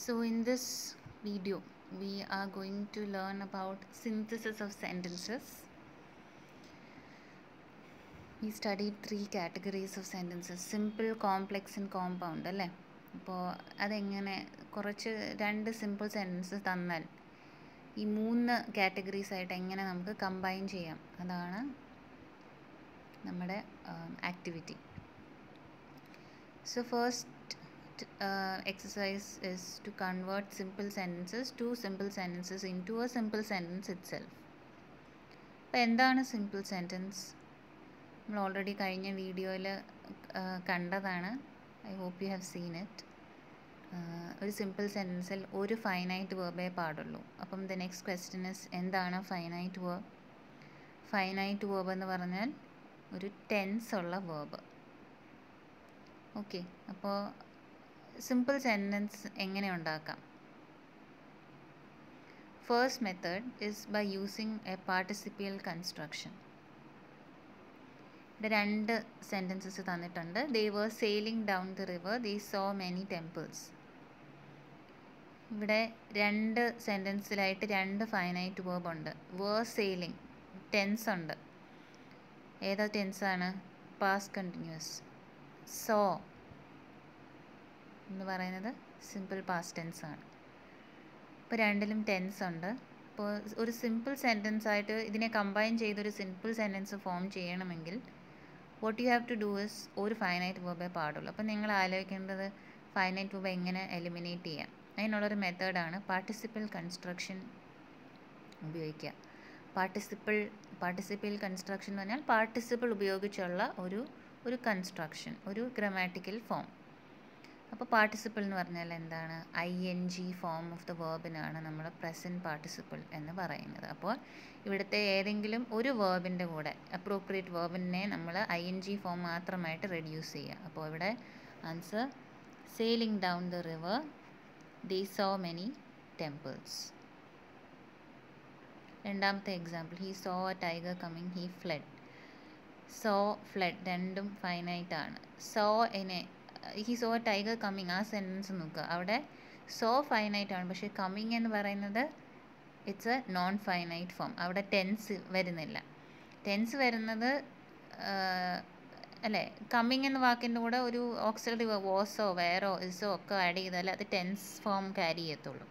So in this video we are going to learn about synthesis of sentences. We studied 3 categories of sentences: simple, complex and compound അല്ലേ. അപ്പോൾ അതെങ്ങനെ കുറച്ച് 2 simple sentences തന്നാൽ ഈ 3 categories ആയിട്ട് എങ്ങനെ നമുക്ക് കമ്പൈൻ ചെയ്യാം, അതാണ് നമ്മുടെ activity. So first exercise is to convert simple sentences, 2 simple sentences into a simple sentence itself. അപ്പോൾ എന്താണ് സിമ്പിൾ സെൻറ്റൻസ്? നമ്മൾ ഓൾറെഡി കഴിഞ്ഞ വീഡിയോയിൽ കണ്ടതാണ്. I hope you have seen it. ഒരു സിമ്പിൾ സെൻറ്റൻസിൽ ഒരു ഫൈനൈറ്റ് വേർബേ പാടുള്ളൂ. അപ്പം ദ നെക്സ്റ്റ് ക്വസ്റ്റ്യൻ ഇസ്, എന്താണ് ഫൈനൈറ്റ് വേർബ്? ഫൈനൈറ്റ് വേർബ് എന്ന് പറഞ്ഞാൽ ഒരു ടെൻസ് ഉള്ള വേർബ്. ഓക്കെ, അപ്പോൾ സിമ്പിൾ സെൻറ്റൻസ് എങ്ങനെ ഉണ്ടാക്കാം? First method is by using a participial construction. ഇവിടെ 2 സെൻറ്റൻസസ് തന്നിട്ടുണ്ട്. They were sailing down the river, they saw many temples. ഇവിടെ 2 സെൻറ്റൻസിലായിട്ട് 2 ഫൈനൈറ്റ് വേർബ് ഉണ്ട്. വർ സെയിലിംഗ് ടെൻസ് ഉണ്ട്. ഏതാ ടെൻസാണ്? Past continuous. സോ എന്ന് പറയുന്നത് സിമ്പിൾ പാസ്റ്റ് ടെൻസ് ആണ്. ഇപ്പോൾ 2ലും ടെൻസ് ഉണ്ട്. അപ്പോൾ ഒരു സിമ്പിൾ സെൻറ്റൻസ് ആയിട്ട് ഇതിനെ കമ്പൈൻ ചെയ്തൊരു സിമ്പിൾ സെൻറ്റൻസ് ഫോം ചെയ്യണമെങ്കിൽ what you have to do is, ഒരു ഫൈനൈറ്റ് വേർബേ പാടുള്ളൂ. അപ്പോൾ നിങ്ങൾ ആലോചിക്കേണ്ടത് ഫൈനൈറ്റ് വേർബ് എങ്ങനെ എലിമിനേറ്റ് ചെയ്യാം. അതിനുള്ളൊരു മെത്തേഡാണ് പാർട്ടിസിപ്പിൾ കൺസ്ട്രക്ഷൻ ഉപയോഗിക്കുക. പാർട്ടിസിപ്പിൾ കൺസ്ട്രക്ഷൻ എന്ന് പറഞ്ഞാൽ പാർട്ടിസിപ്പിൾ ഉപയോഗിച്ചുള്ള ഒരു കൺസ്ട്രക്ഷൻ, ഒരു ഗ്രാമാറ്റിക്കൽ ഫോം. അപ്പോൾ പാർട്ടിസിപ്പിൾ എന്ന് പറഞ്ഞാൽ എന്താണ്? ING ഫോം ഓഫ് ദ വേർബിനാണ് നമ്മൾ പ്രസൻറ്റ് പാർട്ടിസിപ്പിൾ എന്ന് പറയുന്നത്. അപ്പോൾ ഇവിടുത്തെ ഏതെങ്കിലും ഒരു വേർബിൻ്റെ കൂടെ അപ്രോപ്രിയേറ്റ് വേർബിനെ നമ്മൾ ING ഫോം മാത്രമായിട്ട് റെഡ്യൂസ് ചെയ്യുക. അപ്പോൾ ഇവിടെ answer sailing down the river, they saw many temples. രണ്ടാമത്തെ example, he saw a tiger coming, he fled. So, fled രണ്ടും ഫൈനൈറ്റ് ആണ്. സോ എനെ he saw a tiger coming, ആ സെൻറ്റൻസ് നോക്കുക. അവിടെ സോ ഫൈനൈറ്റ് ആണ്, പക്ഷേ കമ്മിങ് എന്ന് പറയുന്നത് it's a non finite form. അവിടെ ടെൻസ് വരുന്നില്ല. ടെൻസ് വരുന്നത് അല്ലേ, കമ്മിങ് എന്ന വാക്കിൻ്റെ കൂടെ ഒരു ഓക്സിലറി വോസോ വേറോ ഇസോ ഒക്കെ ആഡ് ചെയ്താൽ അത് ടെൻസ് ഫോം ക്യാരി ചെയ്യത്തുള്ളൂ.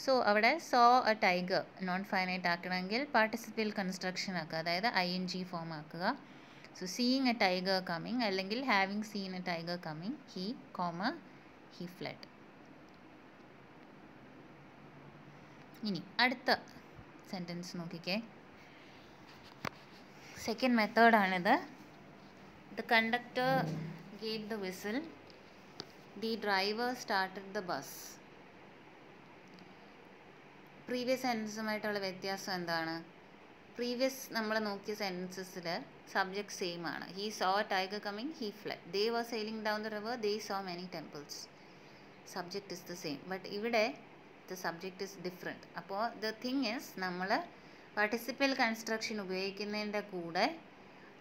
സോ അവിടെ saw a tiger non finite ആക്കണമെങ്കിൽ പാർട്ടിസിപ്പിൾ കൺസ്ട്രക്ഷൻ ആക്കുക, അതായത് ING ഫോം ആക്കുക. So seeing a tiger coming അല്ലെങ്കിൽ having seen a tiger coming, he fled. ഇനി അടുത്ത സെൻറ്റൻസ് നോക്കിക്കേ. സെക്കൻഡ് മെത്തേഡാണിത്. The conductor gave the whistle, the driver started the bus. Previous സെൻറ്റൻസുമായിട്ടുള്ള വ്യത്യാസം എന്താണ്? പ്രീവിയസ് നമ്മൾ നോക്കിയ സെൻറ്റൻസസിൽ സബ്ജക്റ്റ് സെയിം ആണ്. He saw a tiger coming, he fled. They were sailing down the river, they saw many temples. Subject is the same, but ഇവിടെ the subject is different. അപ്പോൾ the thing is, നമ്മൾ participle construction ഉപയോഗിക്കുന്നതിൻ്റെ കൂടെ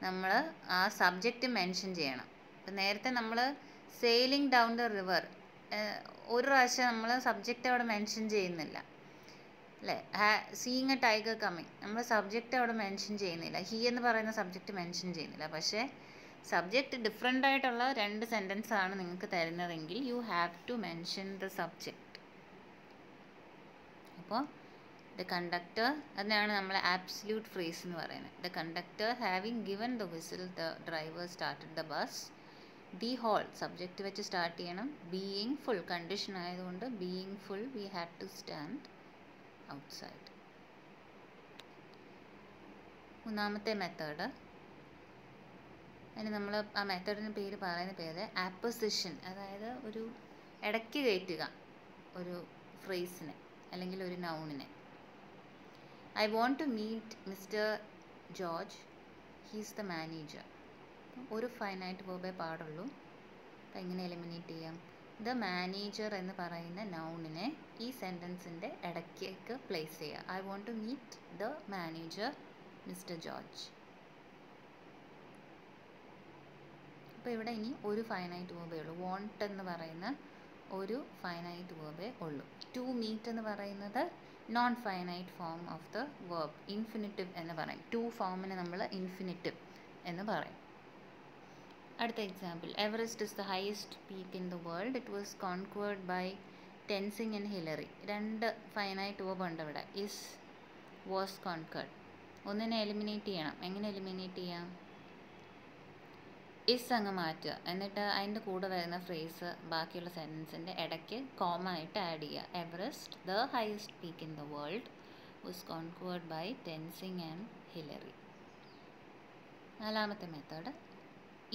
നമ്മൾ ആ subject mention ചെയ്യണം. ഇപ്പം നേരത്തെ നമ്മൾ സെയിലിംഗ് ഡൗൺ ദ റിവർ ഒരു പ്രാവശ്യം നമ്മൾ സബ്ജക്റ്റ് അവിടെ മെൻഷൻ ചെയ്യുന്നില്ല അല്ലേ. സീയിങ് എ ടൈഗർ കമ്മിങ് നമ്മൾ സബ്ജക്റ്റ് അവിടെ മെൻഷൻ ചെയ്യുന്നില്ല, ഹി എന്ന് പറയുന്ന സബ്ജക്റ്റ് മെൻഷൻ ചെയ്യുന്നില്ല. പക്ഷേ സബ്ജക്റ്റ് ഡിഫറെൻ്റ് ആയിട്ടുള്ള 2 സെൻറ്റൻസ് ആണ് നിങ്ങൾക്ക് തരുന്നതെങ്കിൽ you have to mention the subject. അപ്പോൾ ദ കണ്ടക്ടർ, അതിനാണ് നമ്മൾ ആബ്സല്യൂട്ട് ഫ്രേസ് എന്ന് പറയുന്നത്. The conductor having given the whistle, the driver started the bus. The whole subject വെച്ച് സ്റ്റാർട്ട് ചെയ്യണം. ബീയിങ് ഫുൾ കണ്ടീഷൻ ആയതുകൊണ്ട് being full we have to stand outside. മൂന്നാമത്തെ method, അതിന് നമ്മൾ ആ മെത്തേഡിന് പറയുന്ന പേര് ആപ്പോസിഷൻ, അതായത് ഒരു ഇടയ്ക്ക് കയറ്റുക ഒരു ഫ്രേസിനെ അല്ലെങ്കിൽ ഒരു നൗണിനെ. I want to meet mister George, he's the manager. ഒരു ഫൈനൈറ്റ് വേർബേ പാടുള്ളൂ. അപ്പം എങ്ങനെ എലിമിനേറ്റ് ചെയ്യാം? ദ മാനേജർ എന്ന് പറയുന്ന നൗണിനെ ഈ സെൻറ്റൻസിൻ്റെ ഇടയ്ക്കേക്ക് പ്ലേസ് ചെയ്യുക. I want to meet the manager mister George. അപ്പോൾ ഇവിടെ ഇനി ഒരു ഫൈനൈറ്റ് വേർബേ ഉള്ളൂ. വോണ്ട് എന്ന് പറയുന്ന ഒരു ഫൈനൈറ്റ് വേർബേ ഉള്ളൂ. ടു മീറ്റ് എന്ന് പറയുന്നത് non finite form of the verb, infinitive എന്ന് പറയും. ടു ഫോമിന് നമ്മൾ ഇൻഫിനിറ്റീവ് എന്ന് പറയും. അടുത്ത example, Everest is the highest peak in the world. It was conquered by Tenzing and Hillary. രണ്ട് ഫൈനൈറ്റ് വേർബ് ഉണ്ട് ഇവിടെ. Is, was, conquered. ഒന്നിനെ എലിമിനേറ്റ് ചെയ്യണം. എങ്ങനെ എലിമിനേറ്റ് ചെയ്യാം? ഇസ് അങ്ങ് മാറ്റുക, എന്നിട്ട് അതിൻ്റെ കൂടെ വരുന്ന ഫ്രേസ് ബാക്കിയുള്ള സെൻറ്റൻസിൻ്റെ ഇടയ്ക്ക് കോമ ആയിട്ട് ആഡ് ചെയ്യുക. Everest the highest peak in the world was conquered by Tenzing and Hillary. നാലാമത്തെ മെത്തേഡ്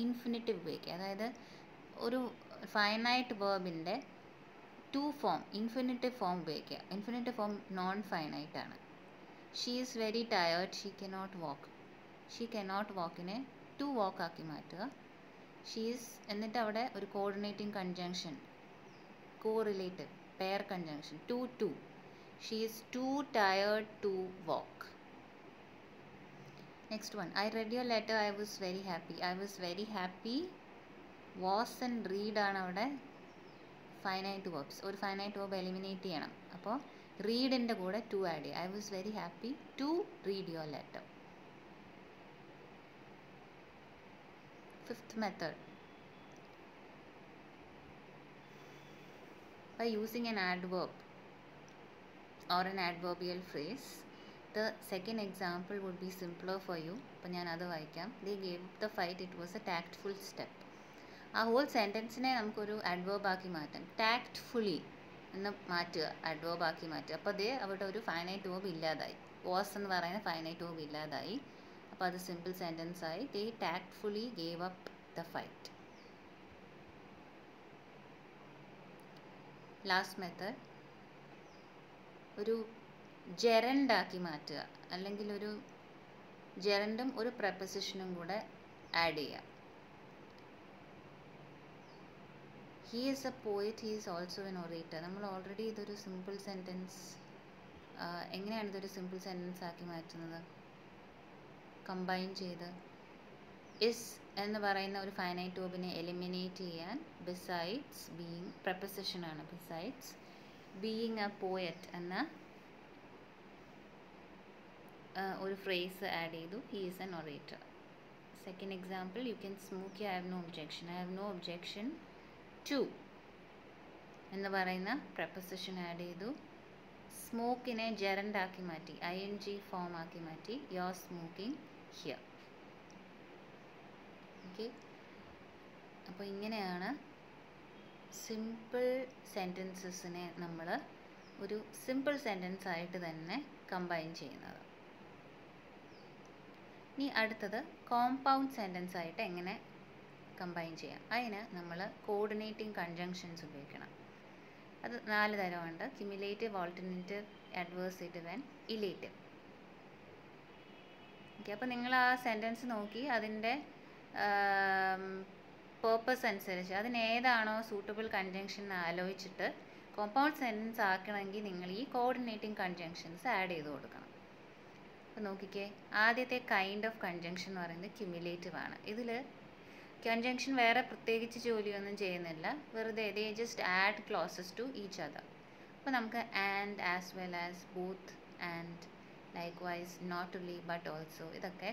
ഇൻഫിനിറ്റീവ് ഉപയോഗിക്കുക. അതായത് ഒരു ഫൈനൈറ്റ് വേർബിൻ്റെ ടു ഫോം, ഇൻഫിനിറ്റീവ് ഫോം ഉപയോഗിക്കുക. ഇൻഫിനിറ്റീവ് ഫോം നോൺ ഫൈനൈറ്റ് ആണ്. She is very tired, she cannot walk. She cannot വാക്കിനെ to walk ആക്കി മാറ്റുക. ഷീ ഈസ്, എന്നിട്ട് അവിടെ ഒരു coordinating conjunction, correlative pair conjunction, too to. She is too tired to walk. Next one, I read your letter, I was very happy. I was very happy, was and read ആണ് അവിടെ finite verbs. ഒരു finite verb eliminate ചെയ്യണം. അപ്പോൾ റീഡിൻ്റെ കൂടെ to add ചെയ്യുക. I was very happy to read your letter. Fifth method, by using an adverb or an adverbial phrase. The second example would be simpler for you. അപ്പോൾ ഞാൻ അത് വായിക്കാം. They gave the fight, it was a tactful step. ആ whole സെൻറ്റൻസിനെ നമുക്കൊരു adverb ആക്കി മാറ്റാം. tactfully എന്ന് മാറ്റുക, adverb ആക്കി മാറ്റുക. അപ്പോൾ അതേ അവിടെ ഒരു ഫൈനൈറ്റ് വേർബ് ഇല്ലാതായി. was എന്ന് പറയുന്ന ഫൈനൈറ്റ് വേർബ് ഇല്ലാതായി. അപ്പോൾ അത് സിമ്പിൾ സെൻറ്റൻസ് ആയി. They tactfully gave up the fight. Last method, ഒരു ജെറൻഡ് ആക്കി മാറ്റുക, അല്ലെങ്കിൽ ഒരു ജെറൻഡും ഒരു പ്രപ്പോസിഷനും കൂടെ ആഡ് ചെയ്യുക. He is A poet, he is also an orator. നമ്മൾ ഓൾറെഡി ഇതൊരു സിമ്പിൾ സെൻറ്റൻസ്, എങ്ങനെയാണ് ഇതൊരു സിമ്പിൾ സെൻറ്റൻസ് ആക്കി മാറ്റുന്നത്? കമ്പൈൻ ചെയ്ത് ഇസ് എന്ന് പറയുന്ന ഒരു ഫൈനൈറ്റ് വേർബിനെ എലിമിനേറ്റ് ചെയ്യാൻ ബിസൈഡ്സ് ബീയിങ്, പ്രപ്പോസിഷനാണ്, ബിസൈഡ്സ് ബീയിങ് എ പോയറ്റ് എന്ന ഒരു ഫ്രേസ് ആഡ് ചെയ്തു. He is an orator. Second example, you can smoke, I have no objection. I have no objection to എന്ന് പറയുന്ന പ്രപ്പോസിഷൻ ആഡ് ചെയ്തു. സ്മോക്കിനെ ജെറൻഡ് ആക്കി മാറ്റി, ING ഫോം ആക്കി മാറ്റി. You are smoking here. Okay, അപ്പോൾ ഇങ്ങനെയാണ് സിമ്പിൾ സെൻറ്റൻസസിനെ നമ്മൾ ഒരു സിമ്പിൾ സെൻറ്റൻസ് ആയിട്ട് തന്നെ കമ്പൈൻ ചെയ്യുന്നത്. ഇനി അടുത്തത് കോമ്പൗണ്ട് സെൻറ്റൻസ് ആയിട്ട് എങ്ങനെ കമ്പൈൻ ചെയ്യാം. അതിന് നമ്മൾ കോർഡിനേറ്റിംഗ് കൺജങ്ഷൻസ് ഉപയോഗിക്കണം. അത് 4 തരമുണ്ട്. Cumulative, alternative, adversative and illative. Okay, അപ്പോൾ നിങ്ങൾ ആ സെൻറ്റൻസ് നോക്കി അതിൻ്റെ പേർപ്പസ് അനുസരിച്ച് അതിനേതാണോ സൂട്ടബിൾ കൺജങ്ഷൻ ആലോചിച്ചിട്ട് കോമ്പൗണ്ട് സെൻറ്റൻസ് ആക്കണമെങ്കിൽ നിങ്ങൾ ഈ കോർഡിനേറ്റിംഗ് കൺജങ്ഷൻസ് ആഡ് ചെയ്ത് കൊടുക്കണം. അപ്പോൾ നോക്കിക്കേ, ആദ്യത്തെ കൈൻഡ് ഓഫ് കൺജങ്ഷൻ എന്ന് പറയുന്നത് ക്യുമുലേറ്റീവ് ആണ്. ഇതിൽ കൺജങ്ഷൻ വേറെ പ്രത്യേകിച്ച് ജോലിയൊന്നും ചെയ്യുന്നില്ല, വെറുതെ they just add clauses to each other. അപ്പോൾ നമുക്ക് and, as well as, both, and, likewise, not only but also, ഇതൊക്കെ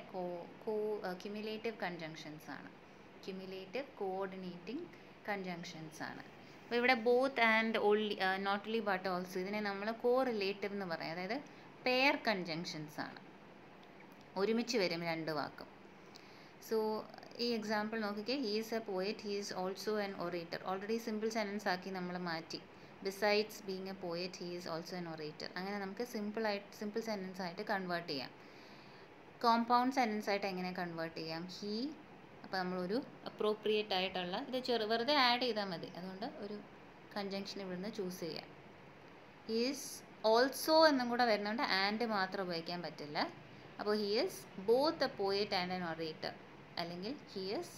ക്യുമുലേറ്റീവ് കൺജങ്ഷൻസ് ആണ്. ക്യുമുലേറ്റീവ് കോർഡിനേറ്റിംഗ് കൺജങ്ഷൻസ് ആണ്. അപ്പോൾ ഇവിടെ both, and, only, not only but also, ഇതിനെ നമ്മൾ കോ റിലേറ്റീവ് എന്ന് പറയും. അതായത് പെയർ കൺജങ്ഷൻസ് ആണ്, ഒരുമിച്ച് വരും രണ്ട് വാക്കും. സോ ഈ എക്സാമ്പിൾ നോക്കിക്കേ, he is A poet, he is also an orator. Already simple sentence ആക്കി നമ്മൾ മാറ്റി. Besides being A poet, he is also an orator. അങ്ങനെ നമുക്ക് സിമ്പിൾ സെൻറ്റൻസ് ആയിട്ട് കൺവേർട്ട് ചെയ്യാം. കോമ്പൗണ്ട് സെൻറ്റൻസ് ആയിട്ട് എങ്ങനെ കൺവേർട്ട് ചെയ്യാം? ഹി, അപ്പോൾ നമ്മളൊരു അപ്രോപ്രിയേറ്റ് ആയിട്ടുള്ള ഇത് വെറുതെ ആഡ് ചെയ്താൽ മതി, അതുകൊണ്ട് ഒരു കൺജങ്ഷൻ ഇവിടുന്ന് ചൂസ് ചെയ്യാം. ഹി ഈസ് ഓൾസോ എന്നും കൂടെ വരുന്നതുകൊണ്ട് ആൻഡ് മാത്രം ഉപയോഗിക്കാൻ പറ്റില്ല. അപ്പോൾ he is both a poet and an orator, അല്ലെങ്കിൽ he is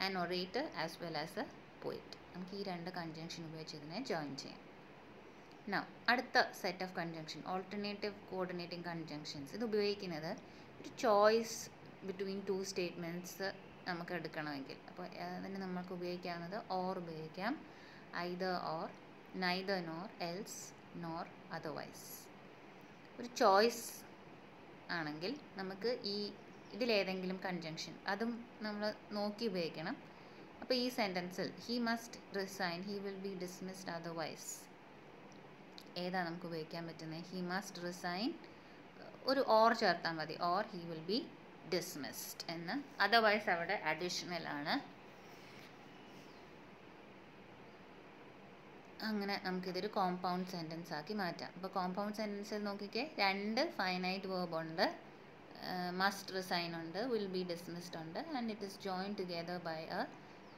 an orator as well as a poet. നമുക്ക് ഈ രണ്ട് കൺജങ്ഷൻ ഉപയോഗിച്ച് ഇതിനെ ജോയിൻ ചെയ്യാം. നൗ അടുത്ത set of conjunction, alternative coordinating conjunctions. ഇത് ഉപയോഗിക്കുന്നത് ഒരു ചോയ്സ് ബിറ്റ്വീൻ ടു സ്റ്റേറ്റ്മെൻറ്റ്സ് നമുക്ക് എടുക്കണമെങ്കിൽ. അപ്പോൾ അതിന് നമുക്ക് ഉപയോഗിക്കാവുന്നത് ഓർ ഉപയോഗിക്കാം. Either or, neither nor, else nor, otherwise. ഒരു ചോയ്സ് ആണെങ്കിൽ നമുക്ക് ഇതിലേതെങ്കിലും കൺജങ്ഷൻ അതും നമ്മൾ നോക്കി ഉപയോഗിക്കണം. അപ്പോൾ ഈ സെൻറ്റൻസിൽ he must resign, he will be dismissed otherwise ഏതാ നമുക്ക് ഉപയോഗിക്കാൻ പറ്റുന്നത്? ഹി മസ്റ്റ് റിസൈൻ, ഒരു ഓർ ചേർത്താൽ മതി, or he will be dismissed എന്ന്. അതർവൈസ് അവിടെ അഡീഷണൽ ആണ്. അങ്ങനെ നമുക്കിതൊരു കോമ്പൗണ്ട് സെൻറ്റൻസ് ആക്കി മാറ്റാം. അപ്പോൾ കോമ്പൗണ്ട് സെൻറ്റൻസിൽ നോക്കിക്കേ, 2 ഫൈനൈറ്റ് വേർബ് ഉണ്ട്, മസ്റ്റ് റിസൈൻ ഉണ്ട്, വിൽ ബി ഡിസ്മിസ്ഡ് ഉണ്ട്, and it is joined together by a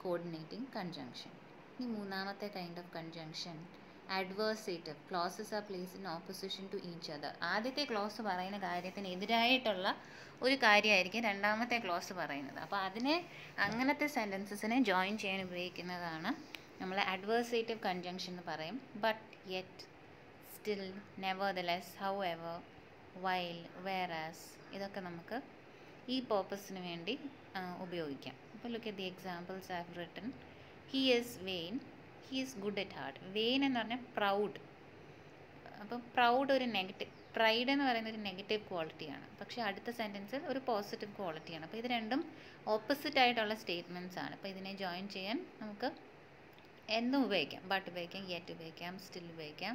coordinating conjunction. ഇനി മൂന്നാമത്തെ kind of conjunction, adversative. Clauses are placed in opposition to each other. ആദ്യത്തെ ക്ലോസ് പറയുന്ന കാര്യത്തിന് എതിരായിട്ടുള്ള ഒരു കാര്യമായിരിക്കും രണ്ടാമത്തെ ക്ലോസ് പറയുന്നത്. അപ്പോൾ അങ്ങനത്തെ സെൻറ്റൻസസിനെ ജോയിൻ ചെയ്യാൻ ഉപയോഗിക്കുന്നതാണ് നമ്മൾ adversative conjunction എന്ന് പറയും. but, yet, still, nevertheless, however, while, whereas ഇതൊക്കെ നമുക്ക് ഈ പർപ്പസിന് വേണ്ടി ഉപയോഗിക്കാം. അപ്പോൾ look at the examples I have written. He is vain, he is good at heart. vain എന്ന് പറഞ്ഞാൽ പ്രൗഡ്. അപ്പോൾ പ്രൗഡ് ഒരു നെഗറ്റീവ്, പ്രൈഡ് എന്ന് പറയുന്ന ഒരു നെഗറ്റീവ് ക്വാളിറ്റിയാണ്, പക്ഷേ അടുത്ത സെൻറ്റൻസിൽ ഒരു പോസിറ്റീവ് ക്വാളിറ്റിയാണ്. അപ്പോൾ ഇത് രണ്ടും ഓപ്പോസിറ്റ് ആയിട്ടുള്ള സ്റ്റേറ്റ്മെൻറ്റ്സ് ആണ്. അപ്പോൾ ഇതിനെ ജോയിൻ ചെയ്യാൻ നമുക്ക് എന്തും ഉപയോഗിക്കാം. ബട്ട് ഉപയോഗിക്കാം, യെറ്റ് ഉപയോഗിക്കാം, സ്റ്റിൽ ഉപയോഗിക്കാം.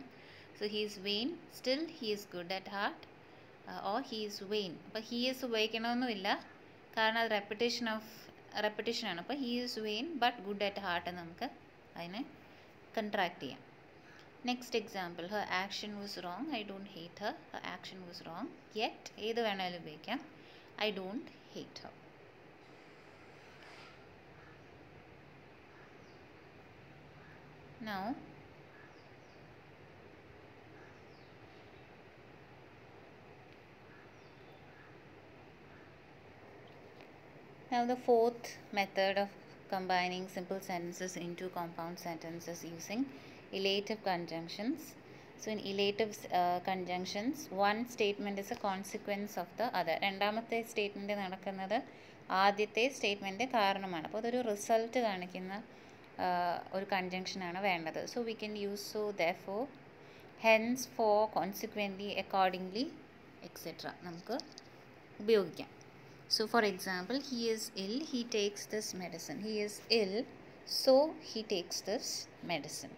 So he is vain, still he is good at heart, or he is vain. അപ്പോൾ ഹീ ഈസ് ഉപയോഗിക്കണമെന്നില്ല, കാരണം അത് റെപ്പിറ്റേഷനാണ്. അപ്പോൾ he is vain but good at heart എന്ന് നമുക്ക് അതിനെ കൺട്രാക്ട് ചെയ്യാം. Next example, her action was wrong, I don't hate her. Her action was wrong, yet ഏത് വേണമെങ്കിലും ഉപയോഗിക്കാം, I don't hate her. Now the fourth method of combining simple sentences into compound sentences using elative conjunctions. So in elative conjunctions, one statement is a consequence of the other. രണ്ടാമത്തെ statement നടക്കുന്നത് ആദ്യത്തെ statement കാരണമാണ്. അപ്പോൾ അതൊരു result കാണിക്കുന്ന ഒരു കൺജങ്ഷനാണ് വേണ്ടത്. So we can use so, therefore, hence, for, consequently, accordingly, etcetera നമുക്ക് ഉപയോഗിക്കാം. So for example, he is ill, he takes this medicine. He is ill, so he takes this medicine.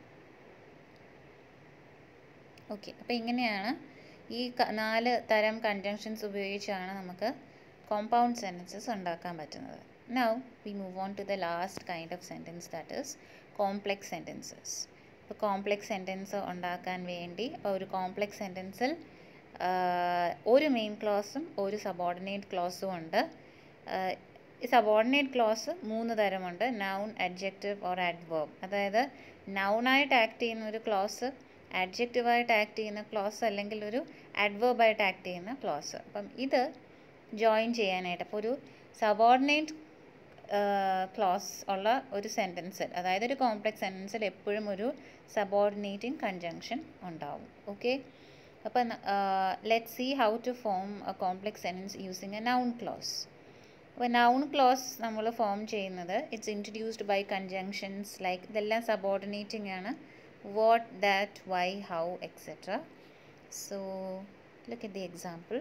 Okay, അപ്പോൾ ഇങ്ങനെയാണ് ഈ 4 തരം കൺജങ്ഷൻസ് ഉപയോഗിച്ചാണ് നമുക്ക് compound sentences ഉണ്ടാക്കാൻ പറ്റുന്നത്. Now we move on to the last kind of sentence, that is complex sentences. ഇപ്പോൾ complex sentence ഉണ്ടാക്കാൻ വേണ്ടി ഒരു കോംപ്ലെക്സ് സെൻറ്റൻസിൽ ഒരു മെയിൻ ക്ലോസും ഒരു സബോർഡിനേറ്റ് ക്ലോസും ഉണ്ട്. ഈ സബോർഡിനേറ്റ് ക്ലോസ് 3 തരമുണ്ട്, നൗൺ, അഡ്ജക്റ്റീവ് ഓർ ആഡ്വേർബ്. അതായത് നൗണായിട്ട് ആക്ട് ചെയ്യുന്ന ഒരു ക്ലോസ്, ആഡ്ജക്റ്റീവായിട്ട് ആക്ട് ചെയ്യുന്ന ക്ലോസ്, അല്ലെങ്കിൽ ഒരു ആഡ്വേർബായിട്ട് ആക്ട് ചെയ്യുന്ന ക്ലോസ്. അപ്പം ഇത് ജോയിൻ ചെയ്യാനായിട്ട്, അപ്പോൾ ഒരു സബോർഡിനേറ്റ് ക്ലോസ് ഉള്ള ഒരു സെൻറ്റൻസിൽ, അതായത് ഒരു കോംപ്ലെക്സ് സെൻറ്റൻസിൽ എപ്പോഴും ഒരു സബോർഡിനേറ്റിംഗ് കൺജങ്ഷൻ ഉണ്ടാവും. ഓക്കെ, അപ്പം let's see how to form a complex sentence using a noun clause. അപ്പോൾ നൗൺ ക്ലോസ് നമ്മൾ ഫോം ചെയ്യുന്നത്, it's introduced by conjunctions like, ഇതെല്ലാം സബോർഡിനേറ്റിംഗ് ആണ്, what, that, why, how, etcetera. So look at the example,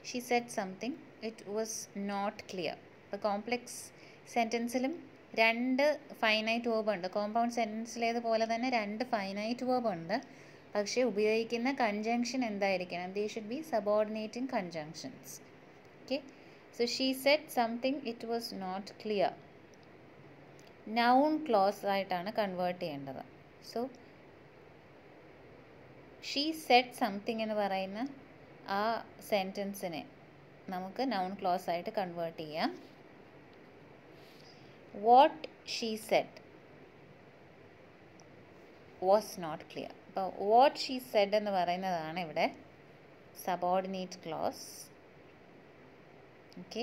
she said something, it was not clear. ഇപ്പോൾ കോംപ്ലെക്സ് സെൻറ്റൻസിലും 2 finite verb ഉണ്ട്. കോമ്പൗണ്ട് സെൻറ്റൻസിലേതുപോലെ തന്നെ 2 ഫൈനൈറ്റ് വേർബ് ഉണ്ട്. പക്ഷേ ഉപയോഗിക്കുന്ന കൺജങ്ഷൻ എന്തായിരിക്കണം? ദേ should be subordinating conjunctions. Okay, so she said something, it was not clear. Noun clause ആയിട്ടാണ് കൺവേർട്ട് ചെയ്യേണ്ടത്. സോ ഷീ സെഡ് സംതിങ് എന്ന് പറയുന്ന ആ സെൻറ്റൻസിനെ നമുക്ക് നൗൺ ക്ലോസ് ആയിട്ട് കൺവേർട്ട് ചെയ്യാം. What she said was not clear. അപ്പോൾ വാട്ട് ഷീ സെഡ് എന്ന് പറയുന്നതാണ് ഇവിടെ subordinate clause. Okay,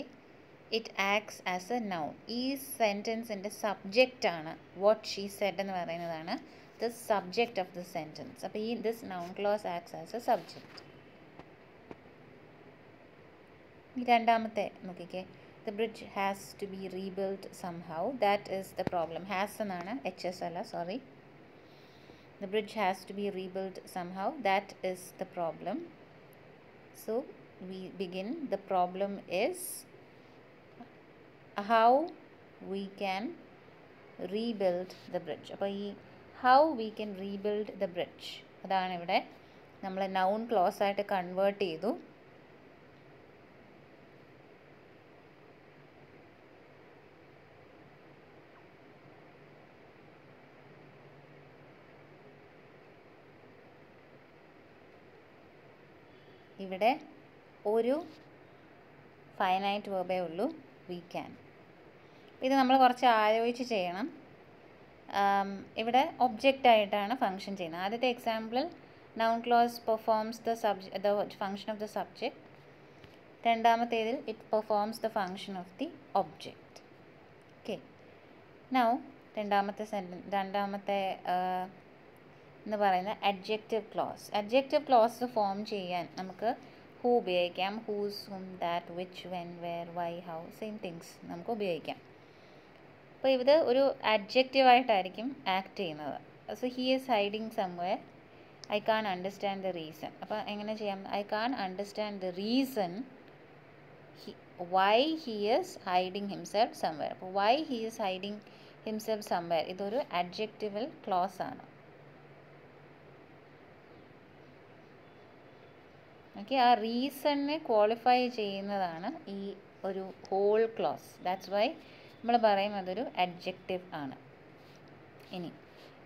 it acts as a noun. ഈ സെൻറ്റൻസിൻ്റെ സബ്ജക്റ്റാണ് വാട്ട് ഷീ സെഡ് എന്ന് പറയുന്നതാണ് the subject of the sentence. അപ്പോൾ ഈ this noun close acts as A subject. രണ്ടാമത്തെ നോക്കിക്കേ, The bridge has to be rebuilt somehow. That is the problem. Has എന്നാണ് HS അല്ല, sorry. The bridge has to be rebuilt somehow. That is the problem. So we begin. The problem is how we can rebuild the bridge. അപ്പോൾ ഈ how we can rebuild the bridge അതാണ് ഇവിടെ നമ്മൾ noun clause ആയിട്ട് convert ചെയ്തു. ഇവിടെ ഒരു finite വെർബേ ഉള്ളൂ, we can. ഇത് നമ്മൾ കുറച്ച് ആലോചിച്ച് ചെയ്യണം. ഇവിടെ ഒബ്ജക്റ്റ് ആയിട്ടാണ് ഫങ്ഷൻ ചെയ്യുന്നത്. ആദ്യത്തെ എക്സാമ്പിളിൽ noun clause performs the function of the subject. രണ്ടാമത്തേതിൽ it performs the function of the object. Okay. Now രണ്ടാമത്തെ എന്ന് പറയുന്നത് adjective clause. adjective clause form ചെയ്യാൻ നമുക്ക് who ഉപയോഗിക്കാം, whose, whom, that, which, when, where, why, how, same things നമുക്ക് ഉപയോഗിക്കാം. അപ്പോൾ ഇത് ഒരു adjective ആയിട്ടായിരിക്കും ആക്ട് ചെയ്യുന്നത്. So he is hiding somewhere. I can't understand the reason. അപ്പോൾ എങ്ങനെ ചെയ്യാം? I can't understand the reason why he is hiding himself somewhere. അപ്പോൾ why he is hiding himself somewhere ഇതൊരു adjectival clause ആണ്. Okay, ആ റീസണിനെ qualify ചെയ്യുന്നതാണ് ഈ ഒരു ഹോൾ ക്ലോസ്. ദാറ്റ്സ് വൈ നമ്മൾ പറയും അതൊരു അഡ്ജക്റ്റീവ് ആണ്. ഇനി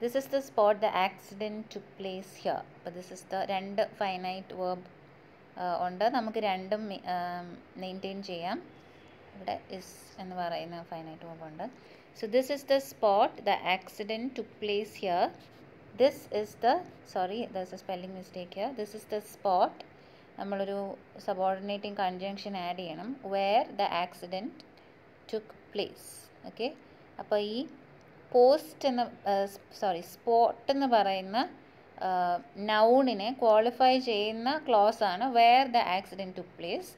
this is the spot the accident took place here. അപ്പോൾ ദിസ് ഇസ് ദ രണ്ട് ഫൈനൈറ്റ് വേർബ് ഉണ്ട്, നമുക്ക് രണ്ടും മെയിൻറ്റെയിൻ ചെയ്യാം. ഇവിടെ ഇസ് എന്ന് പറയുന്ന ഫൈനൈറ്റ് വേർബ് ഉണ്ട്. So this is the spot the accident took place here. This is the there is a spelling mistake here. This is the spot, നമ്മളൊരു സബോർഡിനേറ്റിംഗ് കൺജങ്ഷൻ ആഡ് ചെയ്യണം, where the accident took place. Okay, അപ്പോൾ ഈ spot എന്ന് പറയുന്ന നൗണിനെ qualify ചെയ്യുന്ന clause ആണ് where the accident took place.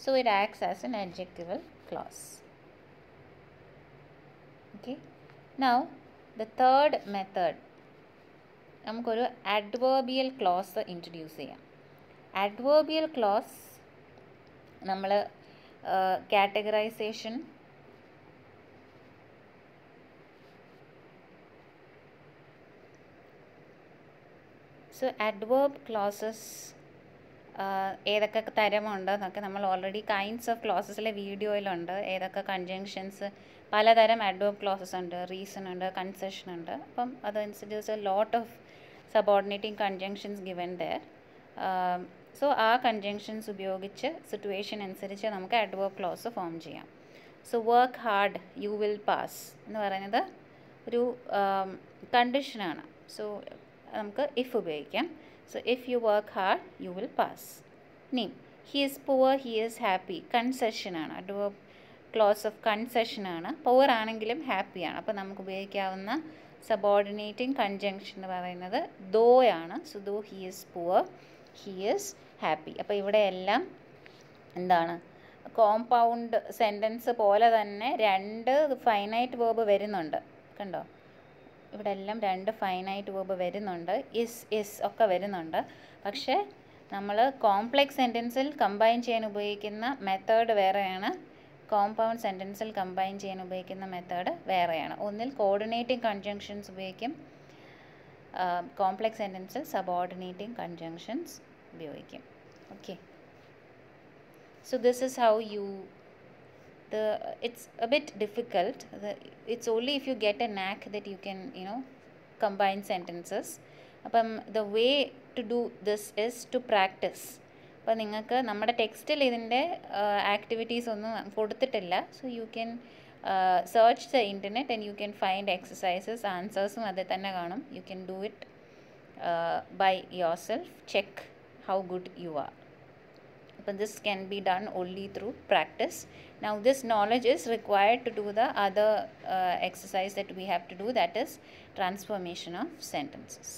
So it acts as an adjectival clause. Okay, now the third method, നമുക്കൊരു അഡ്വേർബിയൽ ക്ലോസ് ഇൻട്രൊഡ്യൂസ് ചെയ്യാം. adverbial clause നമ്മൾ കാറ്റഗറൈസേഷൻ സോ adverb clauses ഏതൊക്കെ തരമുണ്ടെന്നൊക്കെ നമ്മൾ ഓൾറെഡി കൈൻഡ്സ് ഓഫ് ക്ലോസസിലെ വീഡിയോയിലുണ്ട്. ഏതൊക്കെ കൺജങ്ഷൻസ്, പലതരം adverb clauses ഉണ്ട്, റീസൺ ഉണ്ട്, കൺസെഷൻ ഉണ്ട്. അപ്പം അതനുസരിച്ച് lot of subordinating conjunctions given there. So ആ കൺജങ്ഷൻസ് ഉപയോഗിച്ച് സിറ്റുവേഷൻ അനുസരിച്ച് നമുക്ക് അഡ്വേർബ് ക്ലോസ് ഫോം ചെയ്യാം. So work hard you will pass എന്ന് പറയുന്നത് ഒരു കണ്ടീഷനാണ്. സോ നമുക്ക് ഇഫ് ഉപയോഗിക്കാം. So if you work hard you will pass. ഇനി he is poor he is happy, കൺസെഷനാണ്, അഡ്വേർബ് ക്ലോസ് ഓഫ് കൺസെഷനാണ്. പുവർ ആണെങ്കിലും ഹാപ്പിയാണ്. അപ്പോൾ നമുക്ക് ഉപയോഗിക്കാവുന്ന സബോർഡിനേറ്റിംഗ് കൺജങ്ഷൻ എന്ന് പറയുന്നത് ദോ ആണ്. So though he is poor he is happy. അപ്പോൾ ഇവിടെ എല്ലാം എന്താണ്, കോമ്പൗണ്ട് സെൻറ്റൻസ് പോലെ തന്നെ രണ്ട് ഫൈനൈറ്റ് വേർബ് വരുന്നുണ്ട്. കണ്ടോ, ഇവിടെ എല്ലാം രണ്ട് ഫൈനൈറ്റ് വേർബ് വരുന്നുണ്ട്, ഇസ് ഒക്കെ വരുന്നുണ്ട്. പക്ഷേ നമ്മൾ കോംപ്ലെക്സ് സെൻറ്റൻസിൽ കമ്പൈൻ ചെയ്യാൻ ഉപയോഗിക്കുന്ന മെത്തേഡ് വേറെയാണ്, കോമ്പൗണ്ട് സെൻറ്റൻസിൽ കമ്പൈൻ ചെയ്യാൻ ഉപയോഗിക്കുന്ന മെത്തേഡ് വേറെയാണ്. ഒന്നിൽ കോർഡിനേറ്റിംഗ് കൺജങ്ഷൻസ് ഉപയോഗിക്കും, കോംപ്ലെക്സ് സെൻറ്റൻസിൽ സബോർഡിനേറ്റിംഗ് കൺജങ്ഷൻസ് ഉപയോഗിക്കും. Okay, so this is how you it's a bit difficult. It's only if you get a knack that you can combine sentences. അപ്പം the way to do this is to practice. അപ്പോൾ നിങ്ങൾക്ക് നമ്മുടെ ടെക്സ്റ്റിൽ ഇതിൻ്റെ activities ഒന്നും കൊടുത്തിട്ടില്ല. So you can search the internet and you can find exercises, ആൻസേഴ്സും അതിൽ തന്നെ കാണും. You can do it by yourself. Check how good you are. But this can be done only through practice. Now this knowledge is required to do the other exercise that we have to do, that is transformation of sentences.